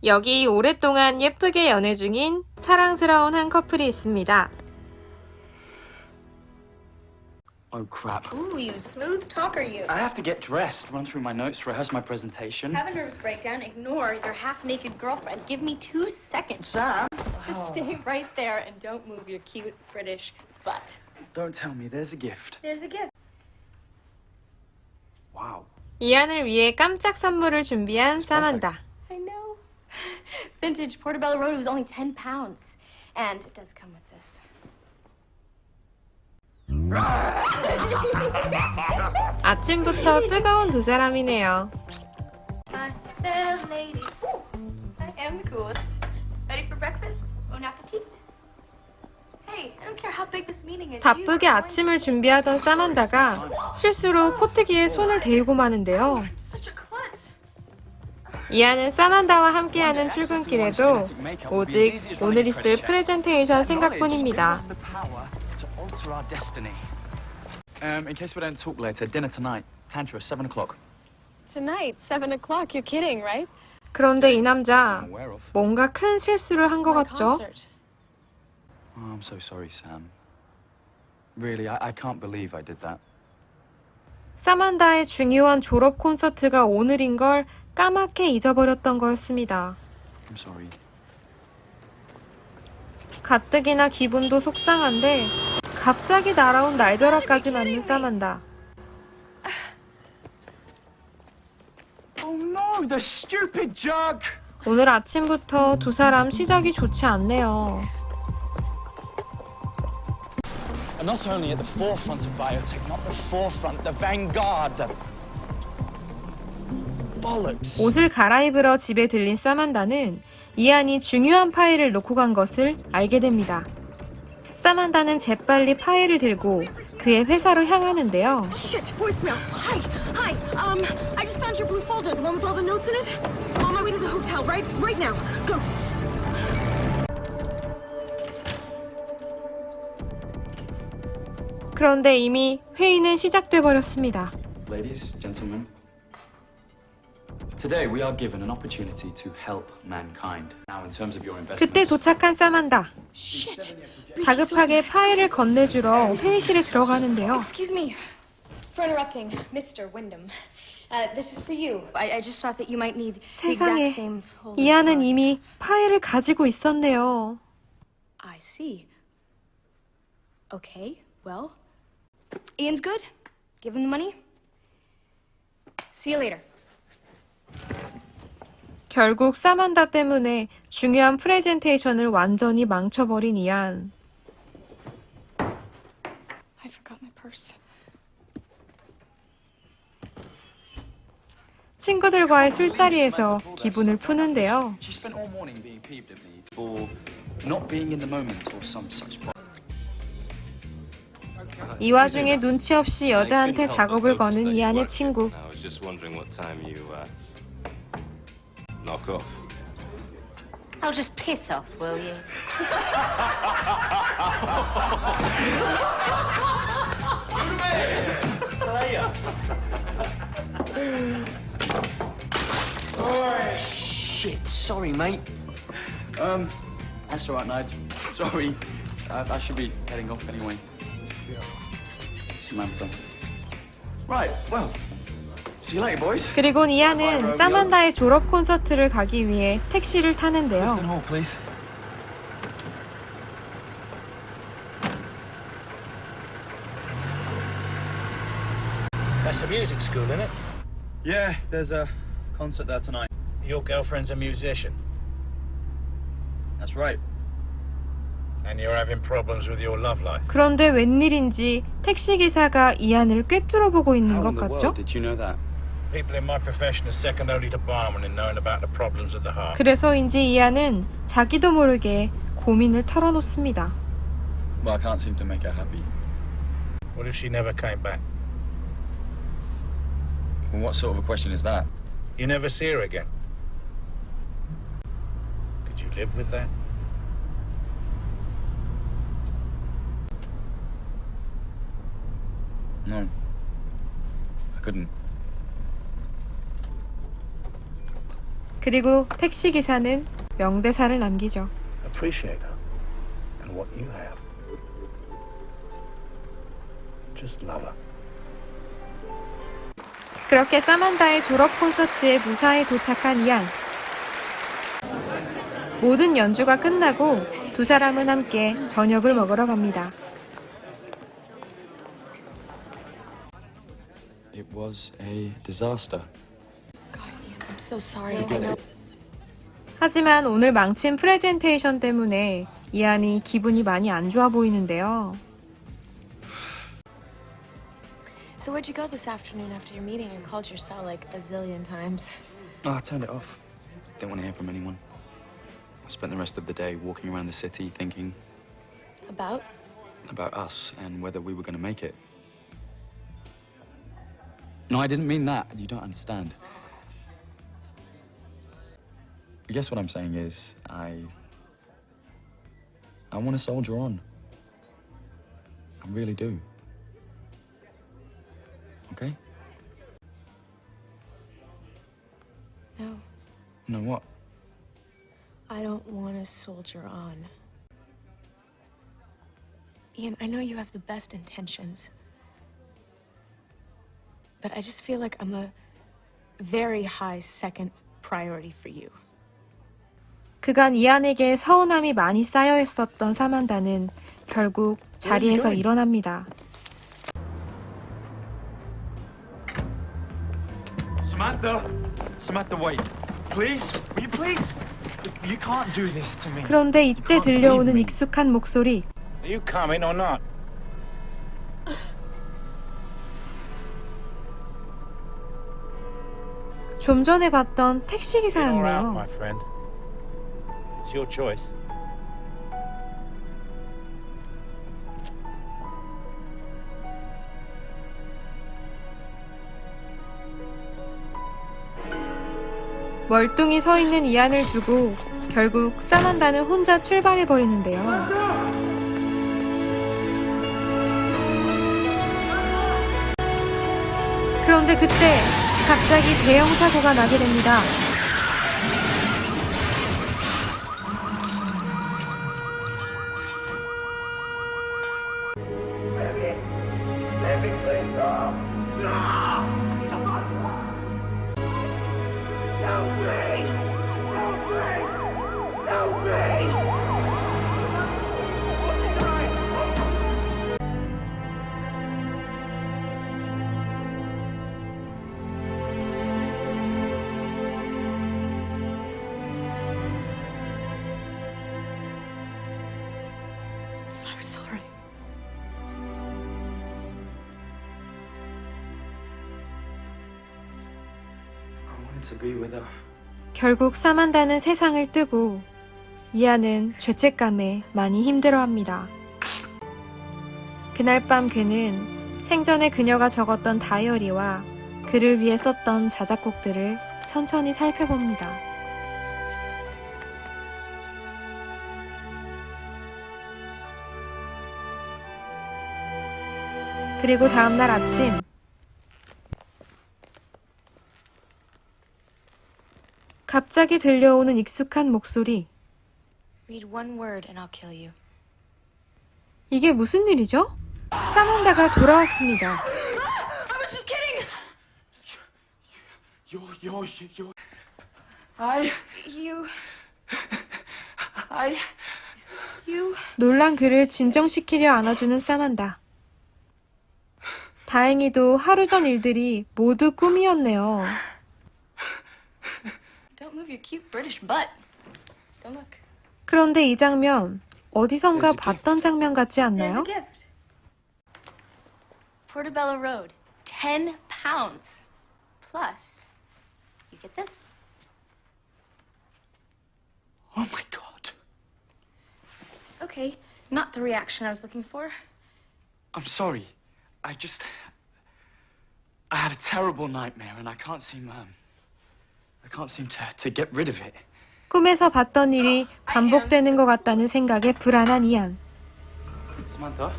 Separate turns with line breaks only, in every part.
여기 오랫동안 예쁘게 연애 중인 사랑스러운 한 커플이 있습니다.
Oh crap.
Ooh, you smooth talker, you.
I have to get dressed, run through my notes, rehearse my presentation.
Have a nervous breakdown, ignore your half-naked girlfriend. Give me 2 seconds.
Sam!
Just stay right there and don't move your cute British butt.
Don't tell me there's a gift.
There's a gift.
Wow.
이안을 위해 깜짝 선물을 준비한 사만다.
I know. Vintage Portobello Road was only £10. And it does come with this.
아침부터 뜨거운 두 사람이네요.
My fair lady. I am the coolest. Ready for breakfast? Bon appetit. Hey, I don't care how big this meeting is.
바쁘게 아침을 준비하던 사만다가 실수로 포트기에 손을 대고 마는데요.
Such a klutz.
이안은 사만다와 함께하는 출근길에도 오직 오늘 있을 프레젠테이션 생각뿐입니다.
In case we don't talk later, dinner tonight. Tantra, 7 o'clock.
Tonight, 7 o'clock. You're kidding, right?
그런데 이 남자
I'm aware of.
뭔가 큰 실수를 한 것 같죠?
Oh, I'm so sorry, Sam. Really, I can't believe I did that.
사만다의 중요한 졸업 콘서트가 오늘인 걸 까맣게 잊어버렸던 거였습니다.
I'm sorry.
가뜩이나 기분도 속상한데 갑자기 날아온 날벼락까지 맞는 사만다.
Oh no, the stupid jug!
오늘 아침부터 두 사람 시작이 좋지 않네요.
And not only at the forefront of biotech, not the forefront, the vanguard, the bollocks.
옷을 갈아입으러 집에 들린 사만다는 이안이 중요한 파일을 놓고 간 것을 알게 됩니다. 사만다는 재빨리 파일을 들고 그의 회사로 향하는데요.
Shit, voicemail. Hi, I just found your blue folder, the one with all the notes in it. On my way to the hotel, right now. Go.
그런데 이미 회의는 시작돼 버렸습니다.
Ladies, gentlemen. Today we are given an opportunity to help mankind. Now, in terms of your
그때
investments,
도착한 사만다.
Shit.
다급하게 파일을 건네주러 회의실에 들어가는데요.
Excuse me for interrupting, Mr. Wyndham. This is for you. I just thought that you might need the exact
세상에,
same folder.
이안은 이미 파일을 가지고 있었네요.
I see. Okay, well, Ian's good. Give him the money. See you later.
결국 사만다 때문에 중요한 프레젠테이션을 완전히 망쳐버린 이안.
I forgot my purse.
친구들과의 술자리에서 기분을 푸는데요.
she spent all morning being peeved at me for not being in the moment or some such.
이 와중에 눈치 없이 여자한테 작업을 거는 이안의 친구.
I was just wondering what time you knock off.
Oh, just piss off, will you?
Shit, sorry, mate. That's all right, Nigel. Sorry, I should be heading off anyway. Samantha. Right, well, see you later, boys.
그리고 이안은 사만다의 졸업 콘서트를 가기 위해 택시를 타는데요.
Clifton Hall, please.
That's a music school, isn't it?
Yeah, there's a concert there tonight.
Your girlfriend's a musician,
That's right.
and you're having problems with your love life.
그런데 웬일인지 택시기사가 이안을 꿰뚫어 보고 있는
How
것
in the
같죠?
world did you know that?
People in my profession are second only to barman in knowing about the problems of the heart.
그래서인지 이안은 자기도 모르게 고민을 털어놓습니다.
Well, I can't seem to make her happy.
What if she never came back?
Well, what sort of a question is that?
You never see her again. Could you live with that?
No. I couldn't.
그리고 택시기사는 명대사를 남기죠.
Appreciate her and what you have. Just love her.
그렇게 사만다의 졸업 콘서트에 무사히 도착한 이안. 모든 연주가 끝나고 두 사람은 함께 저녁을 먹으러 갑니다.
It was a disaster.
I'm so sorry. I know.
하지만 오늘 망친 프레젠테이션 때문에 이안이 기분이 많이 안 좋아 보이는데요.
So where'd you go this afternoon after your meeting? You called your cell like a zillion times.
Oh, I turned it off. Didn't want to hear from anyone. I spent the rest of the day walking around the city thinking
About?
about us and whether we were going to make it. No, I didn't mean that. You don't understand. I guess what I'm saying is I want to soldier on. I really do. Okay?
No,
No, what?
I don't want to soldier on. Ian, I know you have the best intentions. But I just feel like I'm a very high second priority for you.
그간 이안에게 서운함이 많이 쌓여 있었던 사만다는 결국 자리에서 일어납니다.
Samantha! Samantha, wait. Please? Will you please? You can't do this to me.
그런데 이때 들려오는 익숙한 목소리.
Are you coming or not?
좀 전에 봤던
In or out,
택시기사였네요.
my friend. It's your choice.
멀뚱히 서 있는 이안을 두고 결국 사만다는 혼자 출발해 버리는데요. 그런데 그때 갑자기 대형 사고가 나게 됩니다.
So sorry.
I wanted to be with her.
결국 사만다는 세상을 뜨고 이안은 죄책감에 많이 힘들어합니다. 그날 밤 그는 생전에 그녀가 적었던 다이어리와 그를 위해 썼던 자작곡들을 천천히 살펴봅니다. 그리고 다음날 아침 갑자기 들려오는 익숙한 목소리.
Read one word and I'll kill you.
이게 무슨 일이죠? 사만다가 돌아왔습니다.
I was just kidding!
You're...
You...
놀란 그를 진정시키려 안아주는 사만다. 다행히도 하루 전 일들이 모두 꿈이었네요.
Don't move your cute British butt. Don't look.
그런데 이 장면 어디선가
There's a
봤던 장면 같지
There's
않나요?
a gift. Portobello Road. 10 pounds. Plus, you get this.
Oh my God.
Okay, not the reaction I was looking for.
I'm sorry. I had a terrible nightmare and I can't seem to get rid of it.
꿈에서 봤던 일이 반복되는 것 같다는 생각에 불안한 이안.
Samantha?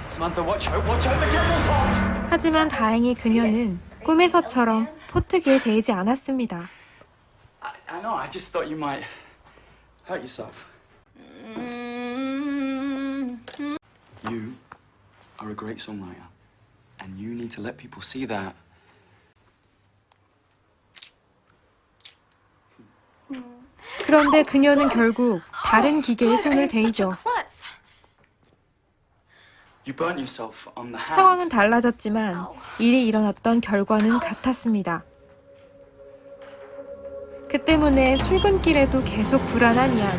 Samantha, watch out, the kettle's hot!
하지만 다행히 그녀는 꿈에서처럼 포트기에 데이지 않았습니다.
I know, I just thought you might hurt yourself. You are a great songwriter, and you need to let people see that.
그런데 그녀는 결국 다른 기계에 손을 대이죠.
Klutz.
You burnt yourself on the hand.
상황은 달라졌지만 일이 일어났던 결과는 같았습니다. 그 때문에 출근길에도 계속 불안한 이안.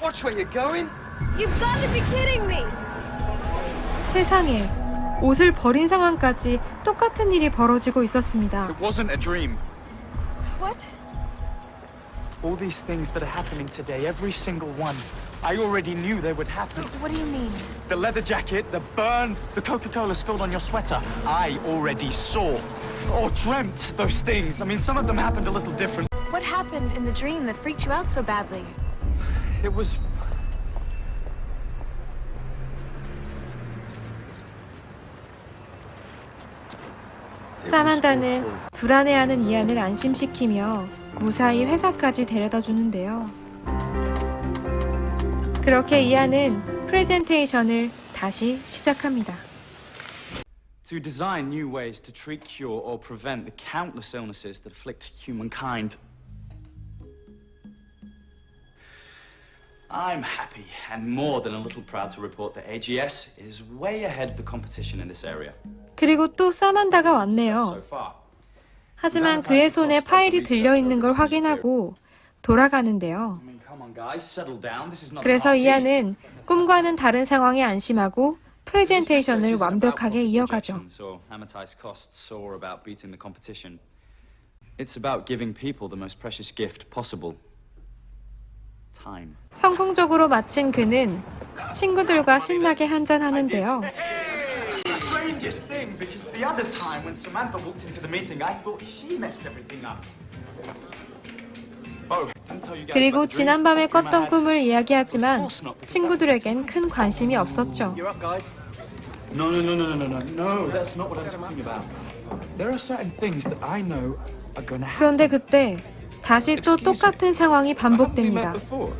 Watch where you're going.
You've got to be kidding me!
세상에 옷을 버린 상황까지 똑같은 일이 벌어지고 있었습니다.
It wasn't a dream.
What?
All these things that are happening today, every single one, I already knew they would happen.
What do you mean?
The leather jacket, the burn, the Coca-Cola spilled on your sweater. I already saw or dreamt those things. I mean, some of them happened a little different.
What happened in the dream that freaked you out so badly?
It was...
사만다는 불안해하는 이안을 안심시키며 무사히 회사까지 데려다 주는데요. 그렇게 이안은 프레젠테이션을 다시 시작합니다.
To design new ways to treat, cure, or prevent the countless illnesses that afflict humankind. I'm happy and more than a little proud to report that AGS is way ahead of the competition in this area.
그리고 또 사만다가 왔네요.
So far.
하지만 그의 손에 파일이 들려있는 걸 확인하고 돌아가는데요.
I mean, come on, guys, settle down. This is not a
그래서
party.
이안은 꿈과는 다른 상황에 안심하고 프레젠테이션을 완벽하게 이어가죠.
Or amortized costs or about beating the competition. It's about giving people the most precious gift possible. Time.
성공적으로 마친 그는 친구들과 신나게 한잔하는데요.
Strangest thing, because the other time when Samantha walked into the meeting, I thought she messed everything up. Oh, I'll tell you guys
그리고
about the dream.
지난밤에
Dream I
꿨던
had.
꿈을 이야기하지만 친구들에겐 큰 관심이 없었죠.
You're up, guys. No, that's not what I'm talking about.
There are certain things that I know are gonna happen.
그런데 그때 다시 또 똑같은 상황이 반복됩니다.
before.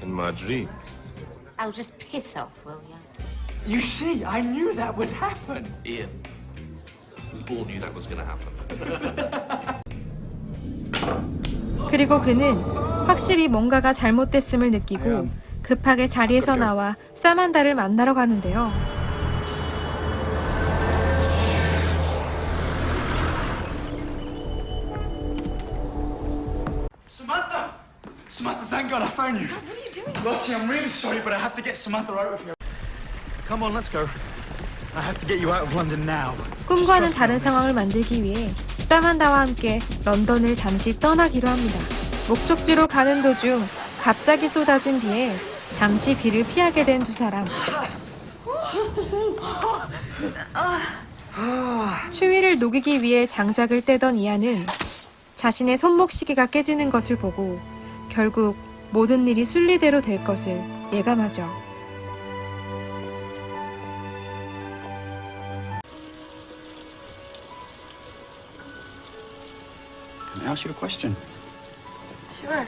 In my dreams.
Oh, just piss off, will you?
You see, I knew that would happen.
Ian, we all knew that was going to happen.
그리고 그는 확실히 뭔가가 잘못됐음을 느끼고 급하게 자리에서 나와 사만다를 만나러 가는데요.
Samantha! Samantha, thank God I found you.
What are you doing?
Lottie, I'm really sorry, but I have to get Samantha out of here.
Come on, let's go. I have to get you out of London now.
꿈과는 다른 상황을 만들기 위해 사만다와 함께 런던을 잠시 떠나기로 합니다. 목적지로 가는 도중 갑자기 쏟아진 비에 잠시 비를 피하게 된 두 사람. 추위를 녹이기 위해 장작을 떼던 이안은 자신의 손목 시계가 깨지는 것을 보고 결국 모든 일이 순리대로 될 것을 예감하죠.
Can I ask you a question?
Sure.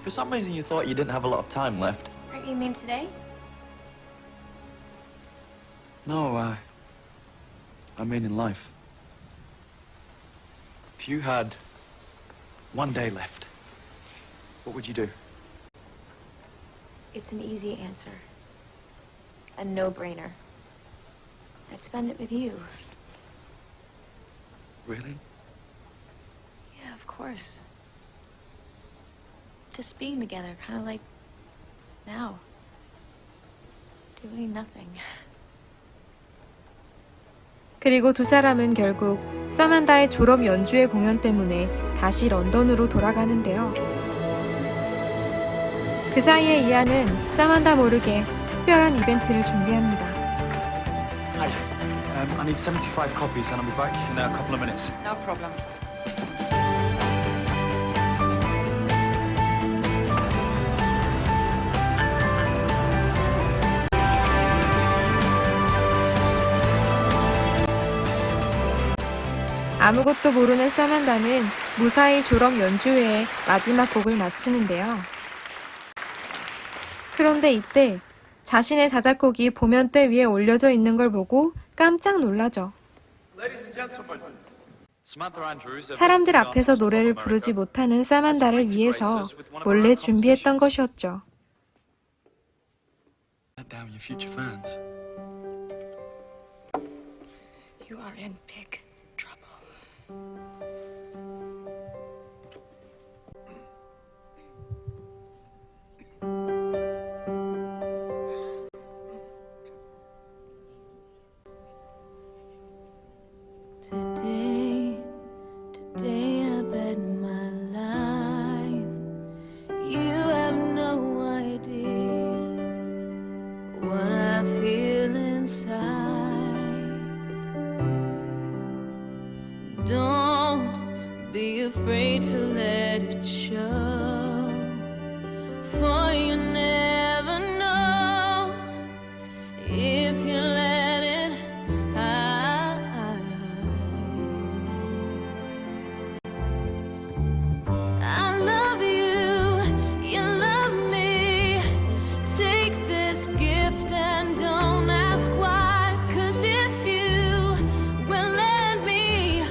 For some reason you thought you didn't have a lot of time left.
You mean today?
No, I mean in life. If you had one day left, what would you do?
It's an easy answer. A no-brainer. I'd spend it with you.
Really?
Yeah, of course. Just being together, kind of like now. Doing nothing.
그리고 두 사람은 결국 사만다의 졸업 연주회 공연 때문에 다시 런던으로 돌아가는데요. 그 사이에 이안은 사만다 모르게 특별한 이벤트를 준비합니다.
Hi. I need 75 copies and I'll be back in a couple of minutes.
No problem. 아무것도 모르는 사만다는 무사히 졸업 연주회의 마지막 곡을 마치는데요. 그런데 이때 자신의 자작곡이 보면대 위에 올려져 있는 걸 보고 깜짝 놀라죠. 사람들 앞에서 노래를 부르지 못하는 사만다를 위해서 몰래 준비했던 것이었죠.
Let down your future fans.
You are in big trouble.
Today I bet my life. You have no idea what I feel inside. Don't be afraid to let it show, for you never know if you let it hide. I love you, you love me. Take this gift and don't ask why. 'Cause if you will let me,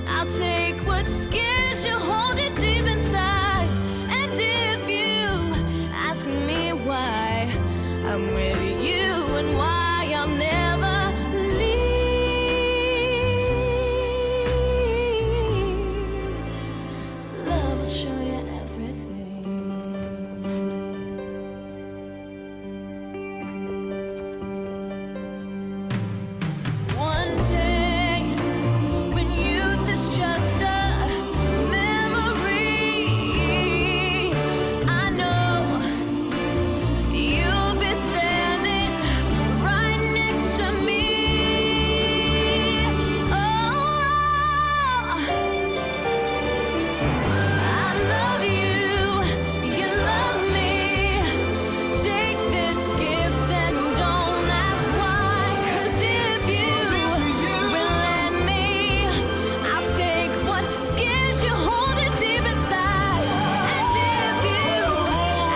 I'll take what scares you, hold it deep inside. And if you ask me why, I'm with you and why I'll never leave. Love will show you everything. One day, when youth is just a memory, I know you'll be standing right next to me. Oh, I love you, you love me. Take this gift and don't ask why. 'Cause if you will let me, I'll take what scares you, hold it deep inside. And if you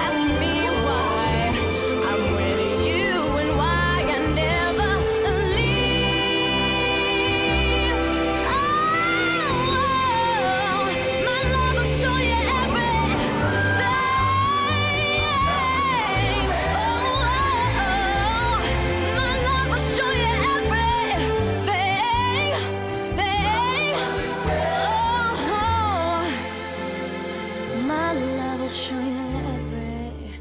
ask me why, I'm with you and why I never leave. Oh, my love will show you everything. My love will show you everything. My love will show you everything.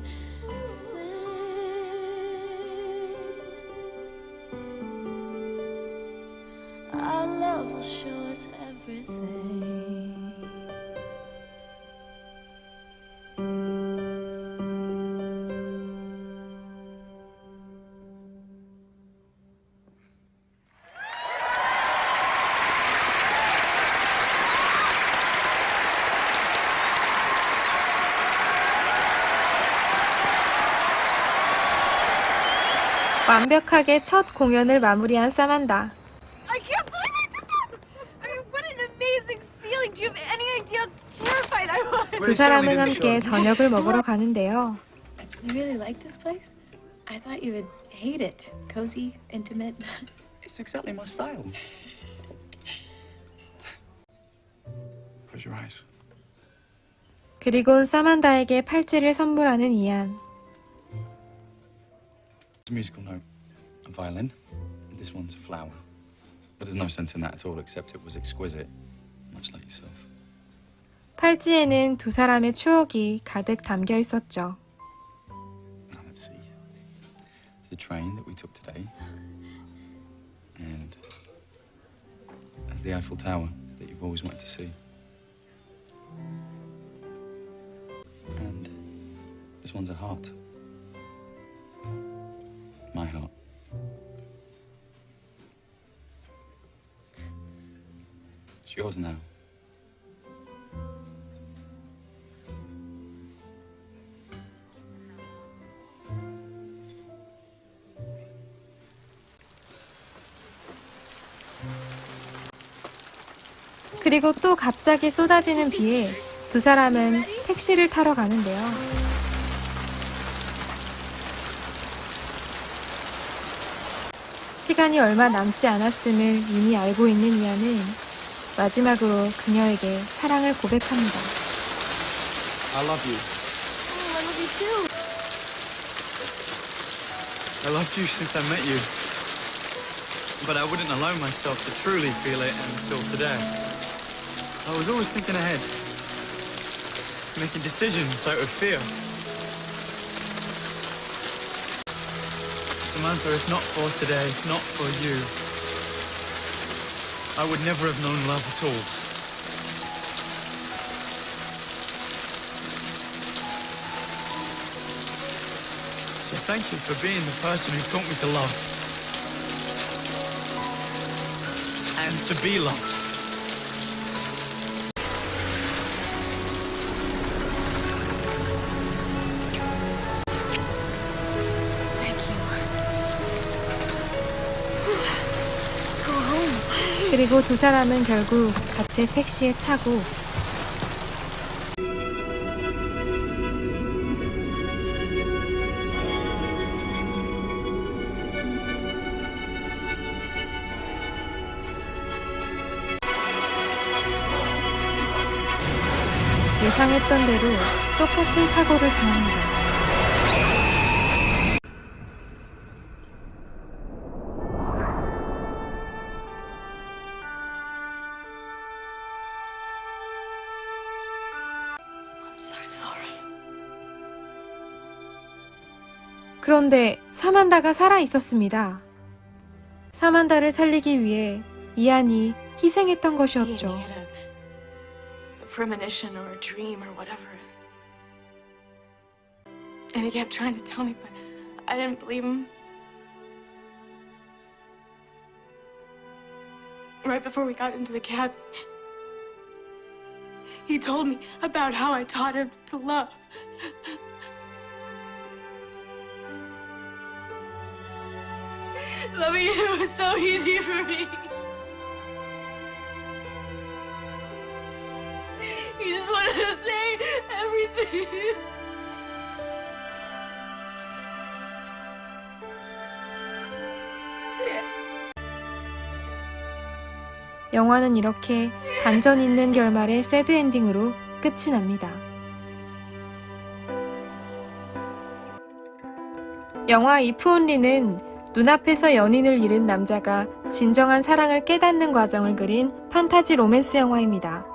Our love will show us everything.
완벽하게 첫 공연을 마무리한 사만다.
I can't believe I did that! I mean, what an amazing feeling. Do you have any idea how terrified I was?
두 사람은 함께 저녁을 먹으러 가는데요.
You really like this place? I thought you would hate it. Cozy, intimate.
It's exactly my style.
Close your eyes.
그리곤 사만다에게 팔찌를 선물하는 이안.
It's a musical note, a violin. This one's a flower. But there's no sense in that at all, except it was exquisite, much like yourself.
팔찌에는 두 사람의 추억이 가득 담겨 있었죠.
Now let's see. It's the train that we took today. And there's the Eiffel Tower that you've always wanted to see. And this one's a heart. My heart. It's yours now.
그리고 또 갑자기 쏟아지는 비에 두 사람은 택시를 타러 가는데요. 시간이 얼마 남지 않았음을 이미 알고 있는 이안은 마지막으로 그녀에게 사랑을 고백합니다.
I love you.
Oh, I love you too.
I loved you since I met you. But I wouldn't allow myself to truly feel it until today. I was always thinking ahead, making decisions out of fear. Samantha, if not for today, if not for you, I would never have known love at all. So thank you for being the person who taught me to love. And to be loved.
그리고 두 사람은 결국 같이 택시에 타고 예상했던 대로 똑같은 사고를 당합니다. 그런데 사만다가 살아 있었습니다. 사만다를 살리기 위해 이안이 희생했던 것이었죠.
He had a premonition or a dream or whatever. And he kept trying to tell me, but I didn't believe him. Right before we got into the cab, he told me about how I taught him to love. Loving you was so easy for me. You just wanted to say everything.
영화는 이렇게 반전 있는 결말의 새드 엔딩으로 끝이 납니다. 영화 이프 온리는 눈앞에서 연인을 잃은 남자가 진정한 사랑을 깨닫는 과정을 그린 판타지 로맨스 영화입니다.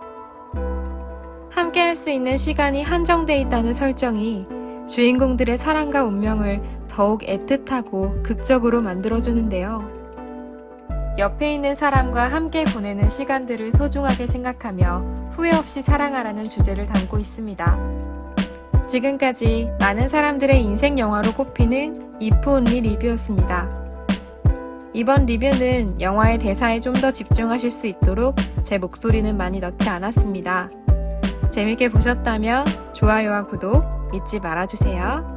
함께 할 수 있는 시간이 한정돼 있다는 설정이 주인공들의 사랑과 운명을 더욱 애틋하고 극적으로 만들어주는데요. 옆에 있는 사람과 함께 보내는 시간들을 소중하게 생각하며 후회 없이 사랑하라는 주제를 담고 있습니다. 지금까지 많은 사람들의 인생 영화로 꼽히는 이프 온리 리뷰였습니다. 이번 리뷰는 영화의 대사에 좀 더 집중하실 수 있도록 제 목소리는 많이 넣지 않았습니다. 재밌게 보셨다면 좋아요와 구독 잊지 말아주세요.